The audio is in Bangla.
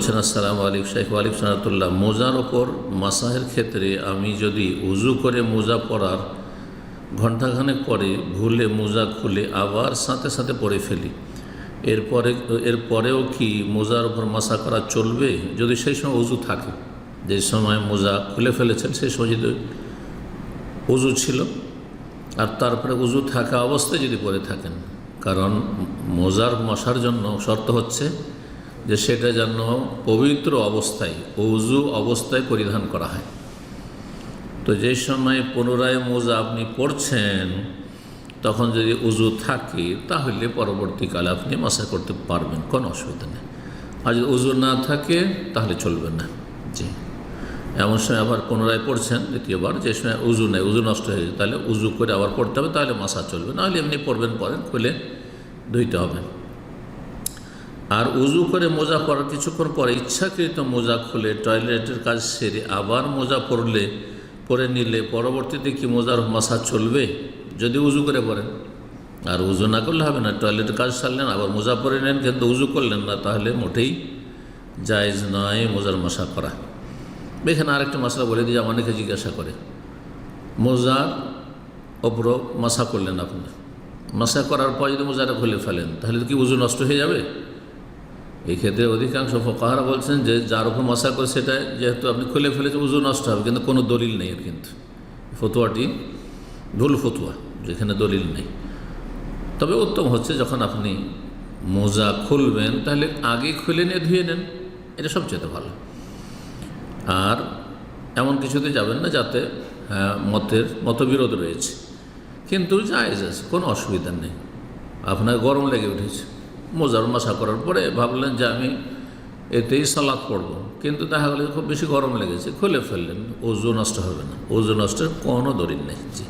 বলছেন, আসসালামু আলাইকুম শাইখ। ওয়ালাইকুম সালাতুল্লাহ। মোজার ওপর মাসাহের ক্ষেত্রে আমি যদি উজু করে মোজা পরার ঘণ্টাখানেক পরে ভুলে মোজা খুলে আবার সাথে সাথে পরে ফেলি, এরপরেও কি মোজার ওপর মাসা করা চলবে? যদি সেই সময় উজু থাকে, যে সময় মোজা খুলে ফেলেছেন সেই সময় যদি উজু ছিল আর তারপরে উজু থাকা অবস্থায় যদি পরে থাকেন, কারণ মোজার মশার জন্য শর্ত হচ্ছে যে সেটা যেন পবিত্র অবস্থায়, উজু অবস্থায় পরিধান করা হয়। তো যে সময় পুনরায় মোজা আপনি পরছেন তখন যদি উজু থাকে তাহলে পরবর্তীকালে আপনি মাসা করতে পারবেন, কোনো অসুবিধা নেই। আর যদি উজু না থাকে তাহলে চলবে না। জি, এমন সময় আবার পুনরায় পড়ছেন দ্বিতীয়বার, যে সময় উজু নেই, উজু নষ্ট হয়ে যায়, তাহলে উজু করে আবার পড়তে হবে, তাহলে মাসা চলবে। নাহলে এমনি পড়বেন, খুলে ধুইতে হবে। আর উজু করে মোজা পরার কিছুক্ষণ পরে ইচ্ছাকৃত মোজা খুলে টয়লেটের কাজ সেরে আবার মোজা পরে নিলে পরবর্তীতে কি মোজার মাসা চলবে? যদি উজু করে পড়েন। আর উজু না করলে হবে না, টয়লেটের কাজ সারলেন আবার মোজা পরে নেন কিন্তু উজু করলেন না, তাহলে মোটেই জায়েজ নয় মোজার মাসা করা। এখানে আরেকটা মশলা বলে দিয়ে অনেকে জিজ্ঞাসা করে, মোজার ওপর মাসা করলেন আপনি, মাসা করার পর যদি মোজাটা খুলে ফেলেন তাহলে কি উজু নষ্ট হয়ে যাবে? এই ক্ষেত্রে অধিকাংশ ফুকাহারা বলছেন যে যার উপর মাসা করে সেটা যেহেতু আপনি খুলে ফেলেছেন উজু নষ্ট হবে, কিন্তু কোনো দলিল নেই এর। কিন্তু ফতুয়াটি ভুল ফতুয়া, যেখানে দলিল নেই। তবে উত্তম হচ্ছে যখন আপনি মোজা খুলবেন তাহলে আগে খুলে নিয়ে ধুয়ে নেন, এটা সবচেয়ে ভালো। আর এমন কিছুতে যাবেন না যাতে মতবিরোধ রয়েছে, কিন্তু জায়েজ আছে, কোনো অসুবিধা নেই। আপনার গরম লেগে উঠেছে, মোজার মাসা করার পরে ভাবলেন যে আমি এতেই সালাত পড়ব, কিন্তু দেখা গেলে খুব বেশি গরম লেগেছে, খুলে ফেললেন, ওজু নষ্ট হবে না, ওজু নষ্টের কোনো দলিল নেই। জি।